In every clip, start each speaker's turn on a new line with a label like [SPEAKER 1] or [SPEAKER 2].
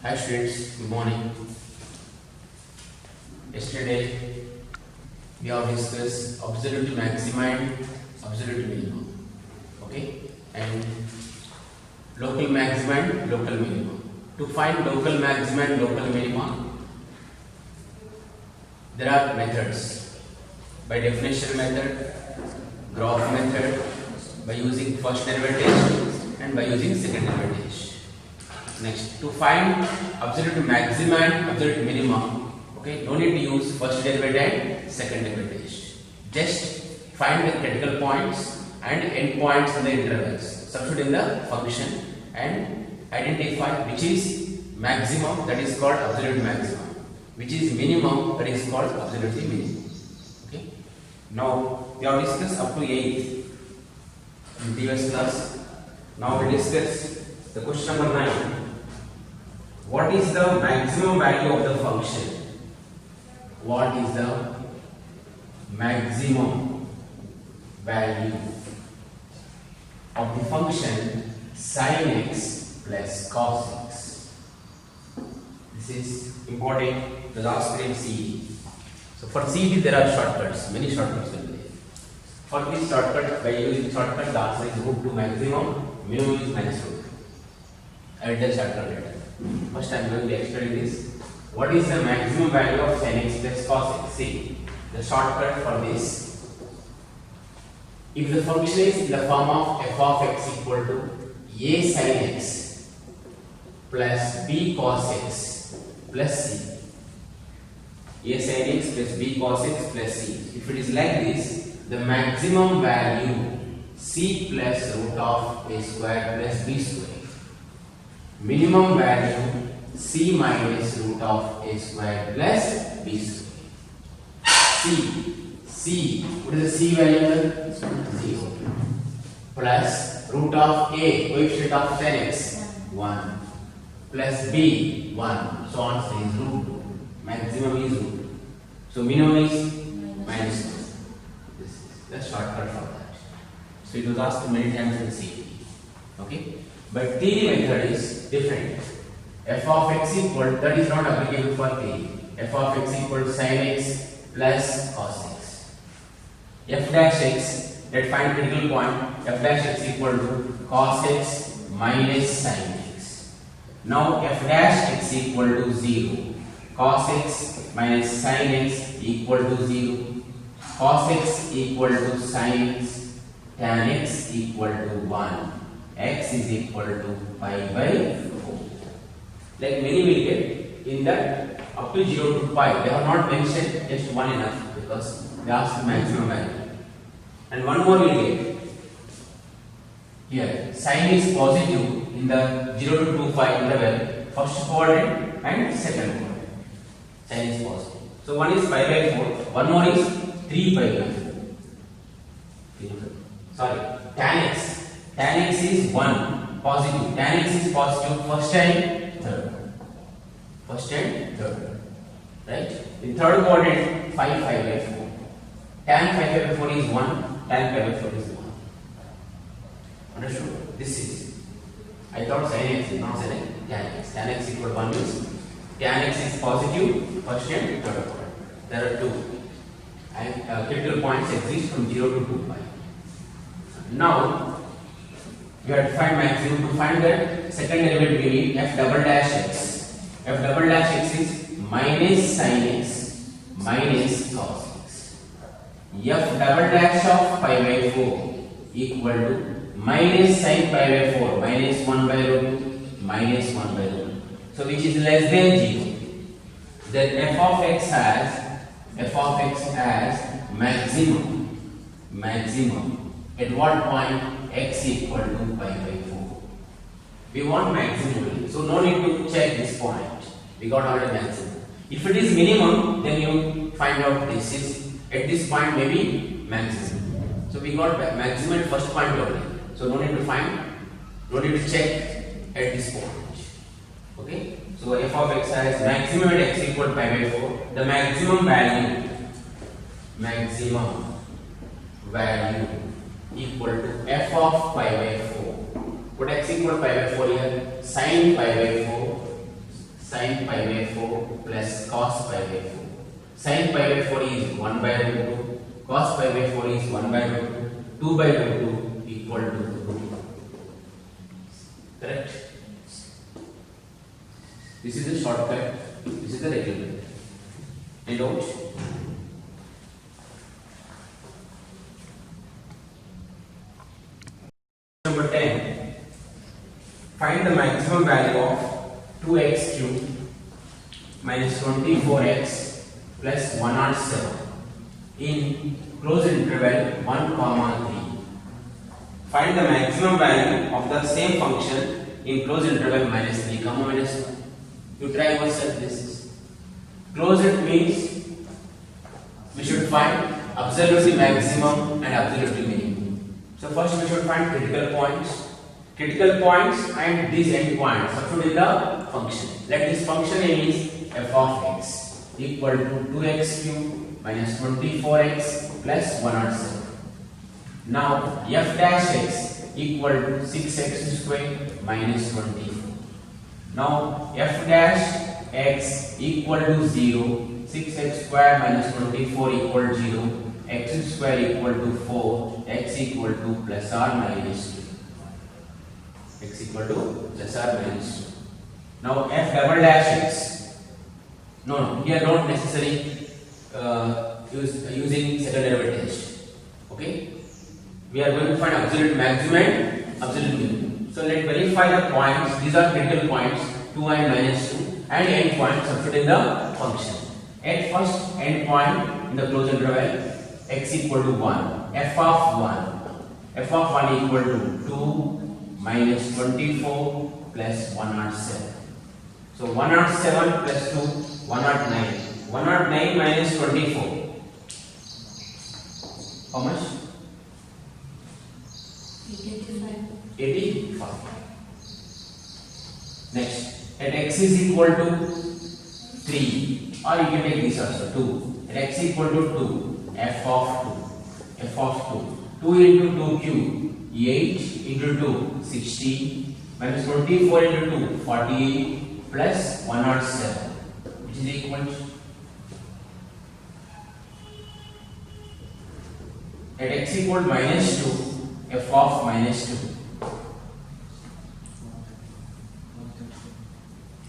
[SPEAKER 1] Hi students, good morning. Yesterday we have discussed absolute maxima and absolute minimum. Okay, and local maxima and local minimum. To find local maxima and local minimum, there are methods. By definition method, graph method, by using first derivative and by using second derivative. Next, to find absolute maxima and absolute minimum, okay, no need to use first derivative and second derivative. Just find the critical points and end points in the intervals. Substitute in the function and identify which is maximum, that is called absolute maximum, which is minimum, that is called absolute minimum. Okay. Now we have discussed up to 8 in previous class. Now we discuss the question number 9. What is the maximum value of the function? What is the maximum value of the function sin x plus cos x? This is important. The last grade CET. So for CET there are shortcuts. Many shortcuts will be there. For this shortcut, by using shortcut, the answer is root 2 maximum. Minimum is minus root 2. I will tell shortcut later. First I am going to explain this. What is the maximum value of sin x plus cos x? See, the shortcut for this. If the function is in the form of f of x equal to a sin x plus b cos x plus c. A sin x plus b cos x plus c. If it is like this, the maximum value c plus root of a square plus b square. Minimum value c minus root of a square plus b square. C. What is the c value? 0. Plus root of a, coefficient of sin x, 1. Plus b, 1. So on, so is root 2. Maximum is root 2. So minimum is minus 2. This is the shortcut for that. So it was asked many times in CET. Okay? But theory method is different. F of x equal, that is not applicable for theory. F of x equal to sin x plus cos x. F dash x, that find critical point, f dash x equal to cos x minus sin x. Now f dash x equal to 0. Cos x minus sin x equal to 0. Cos x equal to sin x, tan x equal to 1. X is equal to pi by 4. Like many will get in that up to 0 to pi. They have not mentioned just 1 enough because they asked the maximum value. And one more will get here. Sin is positive in the 0 to 2 pi interval, first quadrant and second quadrant. Sin is positive. So one is pi by 4, one more is 3 pi by 4. Sorry, tan x. Tan x is 1, positive. Tan x is positive first and third. First and third. Right? In third quadrant, 5 pi by 4. Tan 5 by 4 is 1, tan pi by 4 is 1. Understood? This is. I thought sin x is not sin x, tan x. Tan x equal to 1 means tan x is positive first and third quadrant. There are two. And critical points exist from 0 to 2 pi. Now, you have to find maximum. To find that second derivative, we need f double dash x. F double dash x is minus sin x minus cos x. F double dash of pi by 4 equal to minus sin pi by 4, minus 1 by root 2, minus 1 by root 2. So which is less than 0. Then f of x has maximum. Maximum. At what point? X equal to pi by 4. We want maximum, so no need to check this point. We got already maximum. If it is minimum, then you find out this is at this point maybe maximum. So we got maximum at first point already. So no need to find, no need to check at this point. Okay? So f of x has maximum at x equal to pi by 4. The maximum value equal to f of pi by 4. Put x equal to pi by 4 here. Sin pi by 4. sin pi by 4 plus cos pi by 4. Sin pi by 4 is 1 by root 2. Cos pi by 4 is 1 by root 2. 2 by root 2 equal to root 2. Correct? This is the shortcut. This is the regular. Any doubt? Number 10. Find the maximum value of 2x cubed minus 24x plus 107 in closed interval 1 comma 3. Find the maximum value of the same function in closed interval minus 3 comma minus 1. You try yourself this. Closed means we should find absolute maximum and absolute minimum. So first we should find critical points. Critical points and these end points substitute in the function. Let this function is f of x equal to 2x cubed minus 24x plus 107. Now f dash x equal to 6x squared minus 24. Now f dash x equal to 0, 6x square minus 24 equal to 0, x square equal to 4, x equal to plus or minus 2. X equal to plus or minus 2. Now f double dash x. No, here not necessary using second derivative test. Okay? We are going to find absolute maximum and absolute minimum. So let's verify the points. These are critical points 2 and minus 2 and end points substitute in the function. At first end point in the closed interval x equal to 1, f of 1 equal to 2 minus 24 plus 107. So 107 plus 2, 109. 109 minus 24. How much? 85. Next, at x is equal to 3, or you can take this also 2. At x equal to 2, f of 2. 2 into 2 cube, 8 into 2, 16, minus 24 into 2, 48, plus 107, which is equal to, at x equal to minus 2, f of minus 2,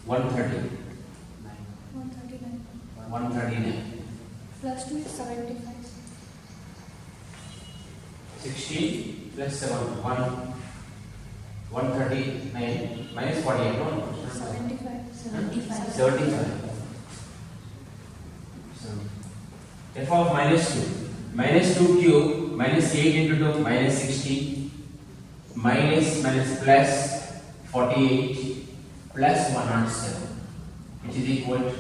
[SPEAKER 1] 130, 139,
[SPEAKER 2] Plus 2 is 75.
[SPEAKER 1] 16 plus 7, 139 minus 48, no?
[SPEAKER 2] 75.
[SPEAKER 1] 75. So, f of minus 2. Minus 2 cube, minus 8 into 2, minus 60, minus plus 48, plus 107, which is equal to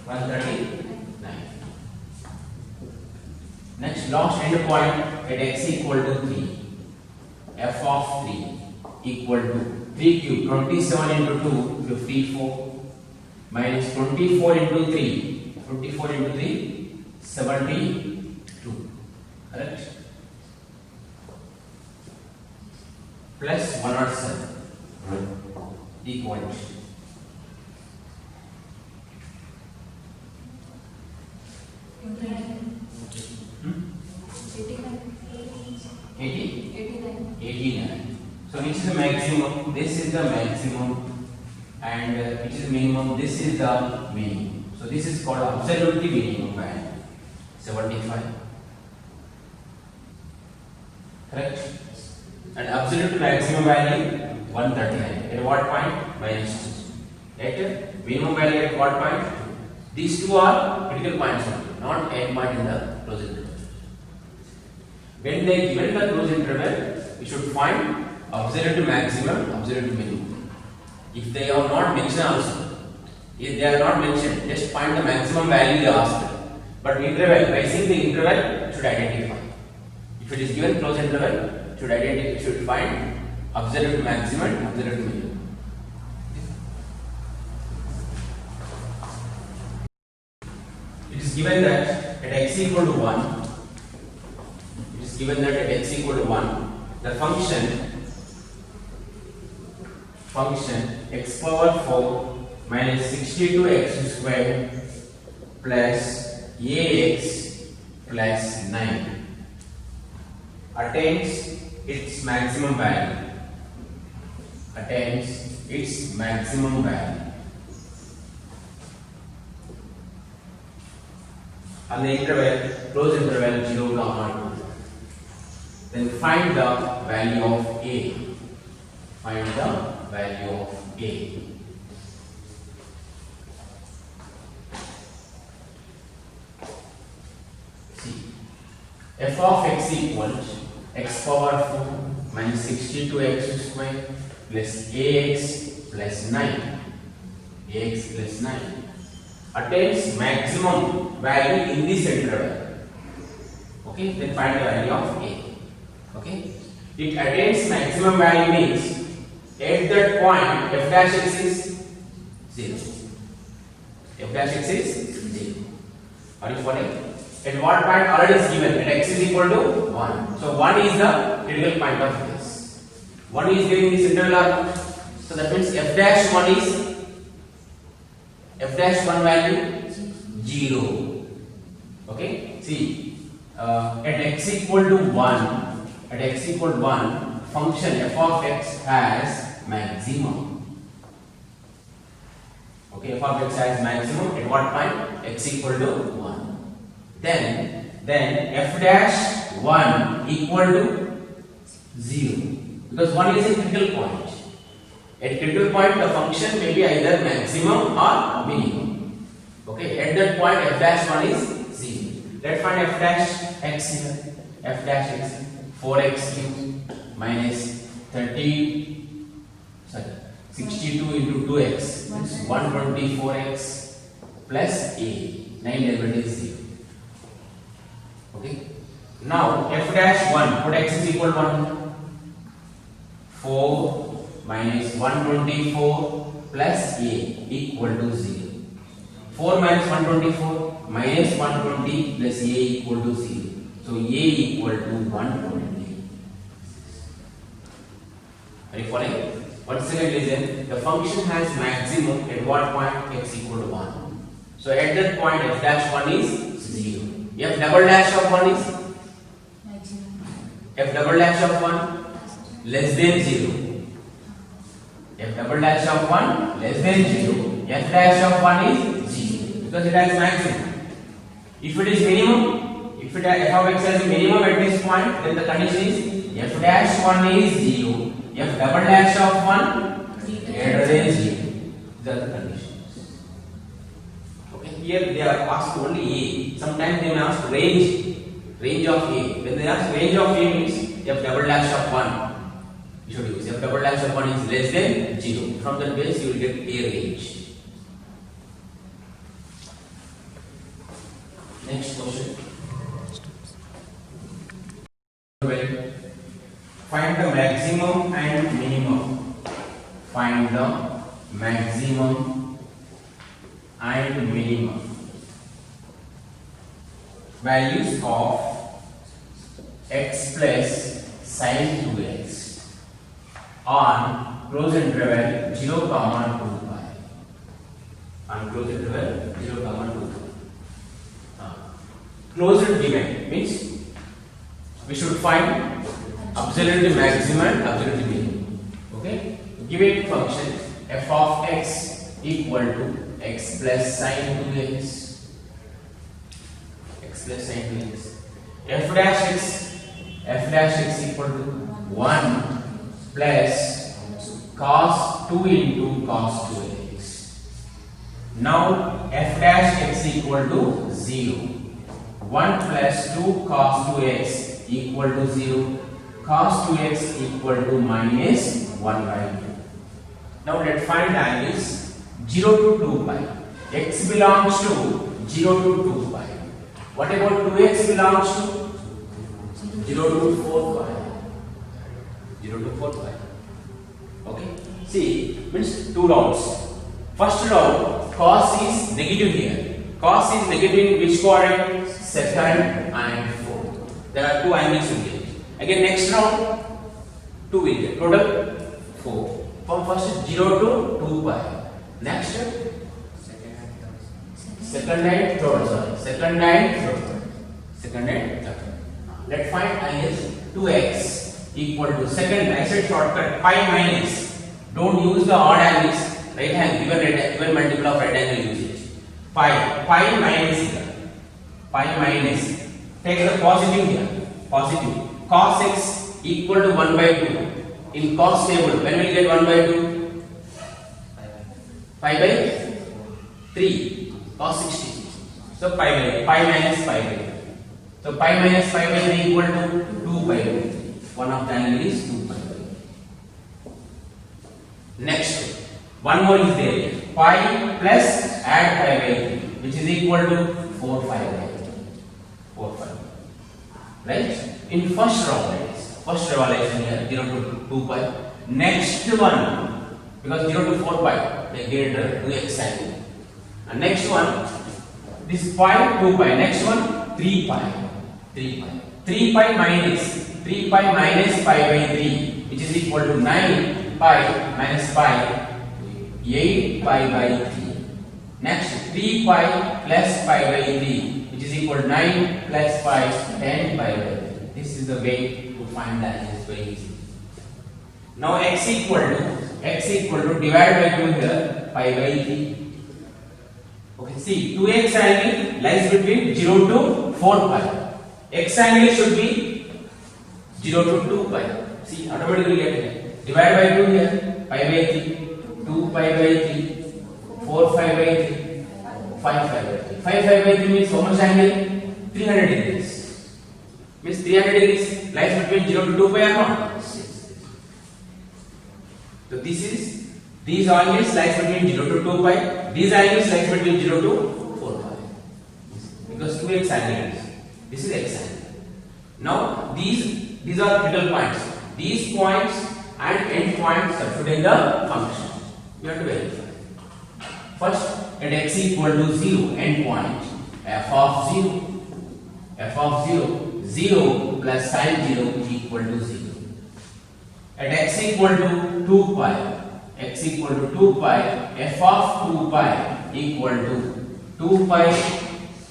[SPEAKER 1] 139. Next, last end point at x equal to 3. F of 3 equal to 3 cube, 27 into 2, 54, minus 24 into 3, 24 into 3, 72. Correct? Plus 107 equal to 89. So which is the maximum? This is the maximum, and which is the minimum? This is the minimum. So this is called absolutely minimum value. 75. Correct? And absolute maximum value 139. At what point? Minus 2. At minimum value at what point? These two are critical points only, not end point in the closed interval. When they given the closed interval, we should find absolute maximum, absolute minimum. If they are not mentioned also, if they are not mentioned, just find the maximum value they asked. But interval, by seeing the interval, should identify. If it is given closed interval, should find absolute maximum, absolute minimum. It is given that at x equal to 1, it is given that at x equal to 1, the function function x power 4 minus 62x square plus ax plus 9 attains its maximum value. Attains its maximum value. On the interval, close interval 0, 2. Then find the value of a. Find the value of a. See, f of x equals x power 4 minus 62x square plus ax plus 9. Ax plus 9 attains maximum value in this interval. Okay, then find the value of a. Okay, it attains maximum value means at that point f dash x is 0. F dash x is 0. Are you following? At what point already is given? At x is equal to 1. So 1 is the critical point of this. 1 is given in this interval. So that means f dash 1 is f dash 1 value 0. Okay, see, at x equal to 1, at x equal to 1, function f of x has maximum. Okay, f of x has maximum at what point? X equal to 1. Then f dash 1 equal to 0, because 1 is a critical point. At critical point, the function may be either maximum or minimum. Okay, at that point, f dash 1 is 0. Let's find f dash x here. F dash x 4x cubed minus 62 into 2x is 124x plus a. 9 derivative is 0. Okay. Now f dash 1, put x is equal to 1. 4 minus 124 plus a equal to 0. 4 minus 124 minus 120 plus a equal to 0. So a equal to 120. Are you following? Once again listen, the function has maximum at what point? X equal to 1. So at that point f dash 1 is 0. F double dash of 1 is?
[SPEAKER 2] Maximum.
[SPEAKER 1] F double dash of 1 less than 0. F double dash of 1 less than 0. F dash of 1 is 0 because it has maximum. If it is minimum, if f of x has a minimum at this point, then the condition is f dash 1 is 0. F double dash of 1 greater than 0. These are the conditions. Okay, here they are asked only a. Sometimes they may ask range of a. When they ask range of a means f double dash of 1. You should use f double dash of 1 is less than 0. From that base you will get a range. Next question. Find the maximum and minimum. Find the maximum and minimum values of x plus sin 2x on closed interval 0, 2 pi. On closed interval 0, 2 pi. Closed given means we should find absolute maximum and absolute minimum. Okay, given function f of x equal to x plus sin 2x. X plus sin 2x. F dash x equal to 1 plus cos 2 into cos 2x. Now f dash x equal to 0. 1 plus 2 cos 2x equal to 0. Cos 2x equal to minus 1 by 2. Now let's find the angles 0 to 2 pi. X belongs to 0 to 2 pi. What about 2x belongs to 0 to 4 pi. 0 to 4 pi. Okay. See, means two rounds. First round, cos is negative here. Cos is negative in which quadrant? Second and fourth. There are two angles in it. Again next round 2 will get total 4. From first 0 to 2 pi. Next, second and third. Sorry, second and third. Second and third. Let's find is 2x equal to second. I said shortcut pi minus. Don't use the odd angles. Right hand given multiple of right angle usage. Pi minus here. Pi minus. Take the positive here. Positive. Cos x equal to 1 by 2. In cos table, when we get 1 by 2? Pi by 3. Cos 60. So pi minus pi by 3. So pi minus pi by 3 equal to 2 pi by 3. One of the angle is 2 pi by 3. Next, one more is there. Pi plus add pi by 3, which is equal to 4 pi by 3. 4 pi. Right? In first revolution here, 0 to 2 pi. Next one, because 0 to 4 pi, they get 2x angle. And next one, this pi, 2 pi. Next one, 3 pi. 3 pi. 3 pi minus pi by 3, which is equal to 9 pi minus pi, 8 pi by 3. Next, 3 pi plus pi by 3, which is equal to 9 plus pi, 10 pi by 3. This is the way to find that. It's very easy. Now x equal to divide by 2 here, pi by 3. Okay, see, 2x angle lies between 0 to 4 pi. X angle should be 0 to 2 pi. See, automatically get it. Divide by 2 here, pi by 3, 2 pi by 3, 4 pi by 3, 5 pi by 3. 5 pi by 3 means how much angle? 300 degrees. Means 300 degrees lies between 0 to 2 pi or not? So these angles lies between 0 to 2 pi. These angles lies between 0 to 4 pi. Because 2x angles. This is x angle. Now these are critical points. These points and end points are put in the function. We have to verify. First, at x equal to 0, end point f of 0. F of 0, 0 plus sin 0 is equal to 0. At x equal to 2 pi, x equal to 2 pi, f of 2 pi equal to 2 pi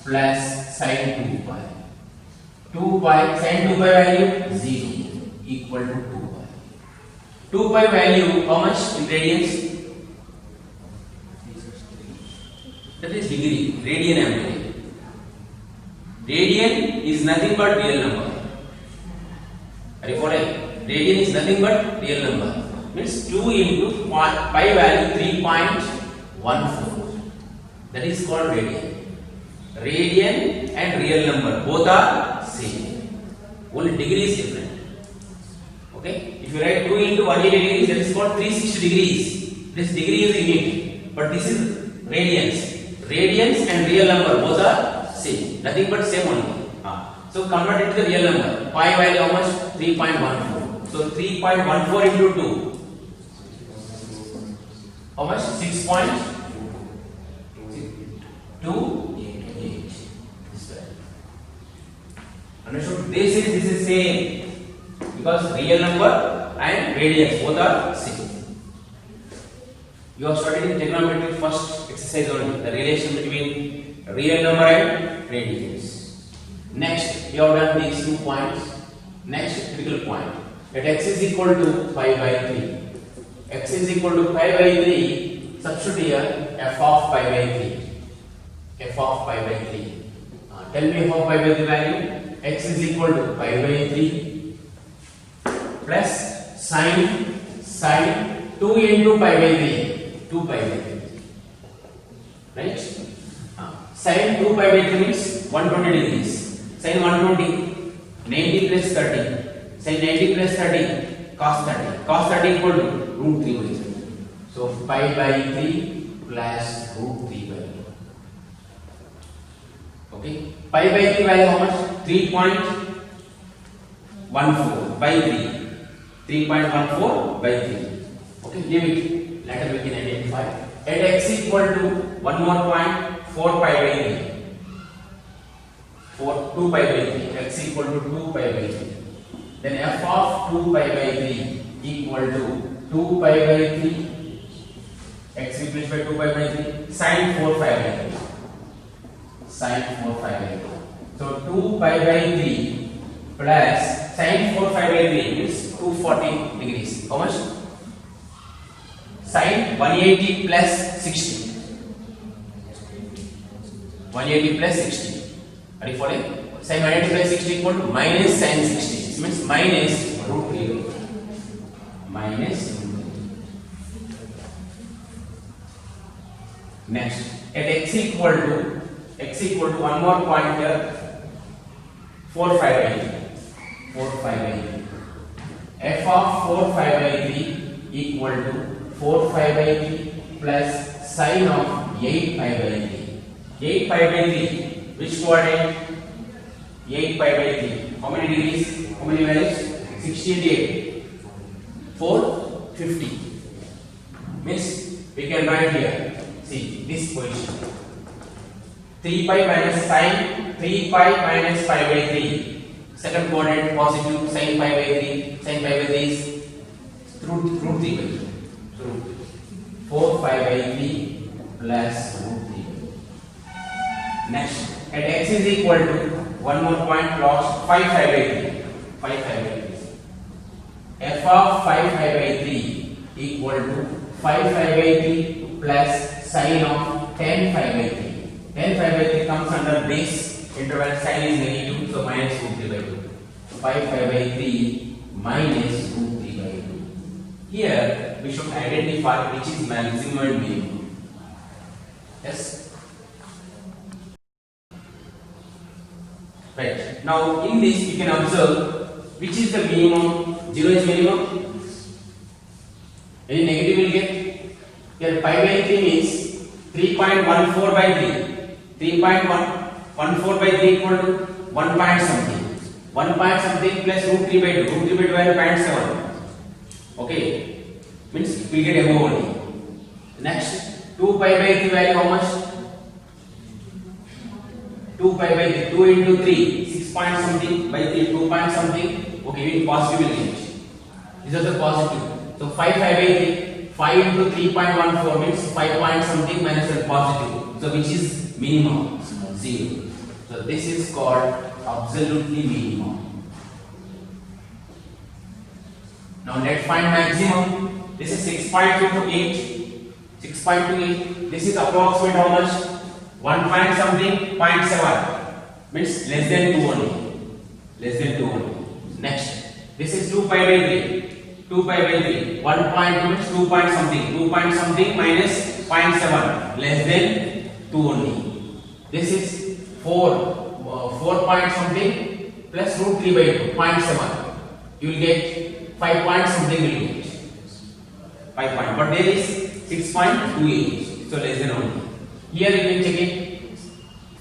[SPEAKER 1] plus sin 2 pi. 2 pi, sin 2 pi value 0 equal to 2 pi. 2 pi value how much in radians? That is degree, radian ampere. Radian is nothing but real number. Are you following? Radian is nothing but real number. Means 2 into pi value 3.14. That is called radian. Radian and real number both are same. Only degree is different. Okay? If you write 2 into 180 degrees, that is called 360 degrees. This degree is unit, but this is radians. Radians and real number both are same. Nothing but same only. So convert it to the real number. Pi value how much? 3.14. So 3.14 into 2. How much? 6.28. Understood? This is same because real number and radians both are same. You have studied in trigonometry first exercise only, the relation between real number and radians. Next, you have done these 2 points. Next, critical point. At x is equal to pi by 3. X is equal to pi by 3. Substitute here f of pi by 3. F of pi by 3. Tell me f of pi by 3 value. X is equal to pi by 3 plus sin 2 into pi by 3. 2 pi by 3. Right? Sin 2 pi by 3 means 120 degrees. Sin 120, 90 plus 30. Sin 90 plus 30, cos 30. Cos 30 equal to root 3 by 3. So pi by 3 plus root 3 by 3. Okay? Pi by 3 value how much? 3.14 by 3. 3.14 by 3. Okay, leave it. Later we can identify. At x equal to one more point, 4 pi by 3. 2 pi by 3. X equal to 2 pi by 3. Then f of 2 pi by 3 equal to 2 pi by 3 x replaced by 2 pi by 3 sin 4 pi by 3 sin 4 pi by 3. So 2 pi by 3 plus sin 4 pi by 3 is 240 degrees. How much? Sin 180 plus 60. 180 plus 60. Are you following? Sin 180 plus 60 equal to minus sin 60. This means minus root 3. Minus root 3. Next, at x equal to one more pointer 4 pi by 3. 4 pi by 3. F of 4 pi by 3 equal to 4 pi by 3 plus sin of 8 pi by 3. 8 pi by 3. Which coordinate? 8 pi by 3. How many degrees? How many values? 60 and 8. 450. Means we can write here. See this position. 3 pi minus sin 3 pi minus pi by 3. Second coordinate positive sin pi by 3. Sin pi by 3 is root 3 by 3. So 4 pi by 3 plus root 3. Next, at x is equal to one more point lost 5 pi by 3. 5 pi by 3. F of 5 pi by 3 equal to 5 pi by 3 plus sin of 10 pi by 3. 10 pi by 3 comes under this interval, sin is negative, so minus root 3 by 2. 5 pi by 3 minus root 3 by 2. Here we should identify which is maximum and minimum. Yes. Right. Now in this you can observe which is the minimum. 0 is minimum. Any negative will get. Here pi by 3 means 3.14 by 3. 3.14 by 3 equal to 1 point something. 1 point something plus root 3 by 2. Root 3 by 2 value 0.7. Okay. Means we get above only. Next 2 pi by 3 value how much? 2 pi by 3. 2 into 3. 6 point something by 3. 2 point something. Okay, we positive will get. These are the positive. So 5 pi by 3. 5 into 3.14 means 5 point something minus the positive. So which is minimum? 0. So this is called absolutely minimum. Now let's find maximum. This is 6.28. 6.28. This is approximate how much? 1 point something, 0.7. Means less than 2 only. Less than 2 only. Next. This is 2 pi by 3. 2 pi by 3. 1.2 means 2 point something. 2 point something minus 0.7. Less than 2 only. This is 4 point something plus root 3 by 2. 0.7. You will get 5 point something will get. 5 point. But there is 6.28. So less than only. Here you can check it.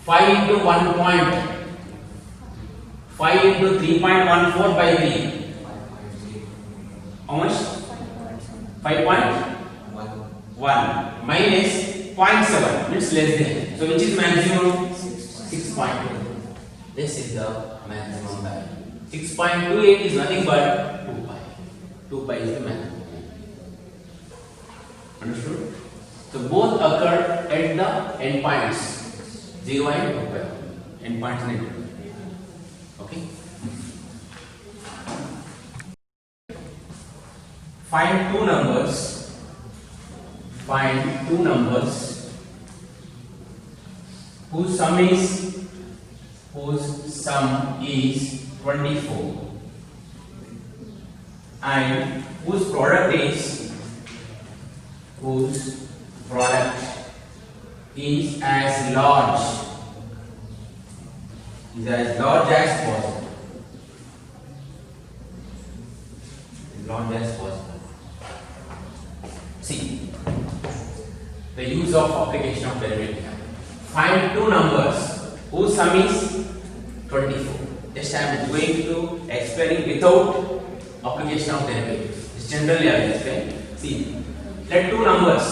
[SPEAKER 1] 5 into 1 point. 5 into 3.14 by 3. How much? 5.1 minus 0.7 means less than. So which is maximum? 6.2. This is the maximum value. 6.28 is nothing but 2 pi. 2 pi is the maximum. Understood? So both occur at the endpoints 0 and 2 pi. Endpoints and endpoints. Okay. Find two numbers. Find two numbers whose sum is 24 and whose product is as large as possible. Large as possible. See the use of application of derivative. Find two numbers whose sum is 24. Just I am going to explain it without application of derivative. It's generally I will explain. See, let two numbers.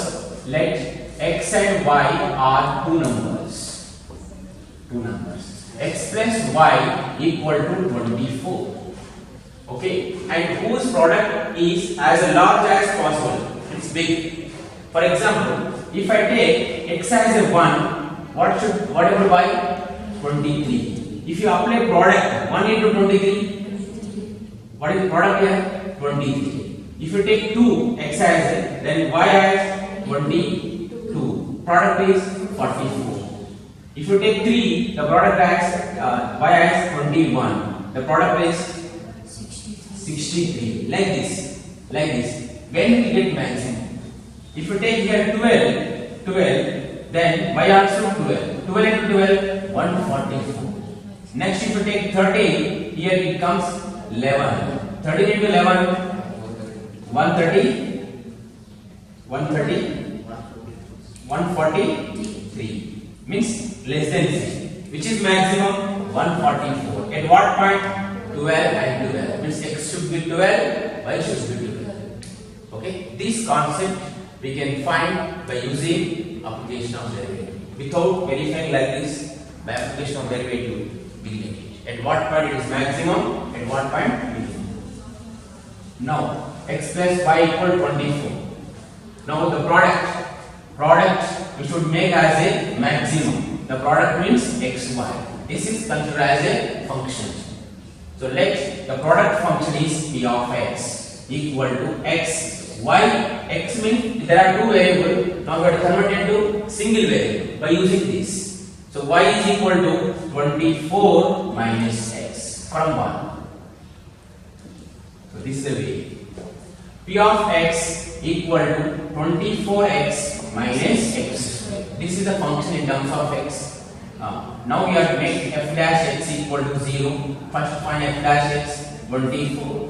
[SPEAKER 1] Let x and y are two numbers. Two numbers. X plus y equal to 24. Okay, and whose product is as large as possible. It's big. For example, if I take x as a 1, what I will buy? 23. If you apply product 1 into 23, what is the product here? 23. If you take 2 x as a, then y as 22. Product is 44. If you take 3, the product as y as 21. The product is 63. Like this. Like this. When we get maximum? If you take here 12, then y also 12. 12 into 12, 144. Next, if you take 13, here it comes 11. 13 into 11, 130, 143. Means less than 3. Which is maximum? 144. At what point? 12 and 12. Means x should be 12, y should be 12. Okay? This concept we can find by using application of derivative. Without verifying like this, by application of derivative, we get it. At what point it is maximum, at what point minimum. Now, x plus y equal 24. Now the product we should make as a maximum. The product means xy. This is considered as a function. So let the product function is p of x equal to x. Y, x means there are two variables. Now we have to convert into single variable by using this. So y is equal to 24 minus x from 1. So this is the way. P of x equal to 24x minus x. This is the function in terms of x. Now we have to make f dash x equal to 0. First find f dash x 24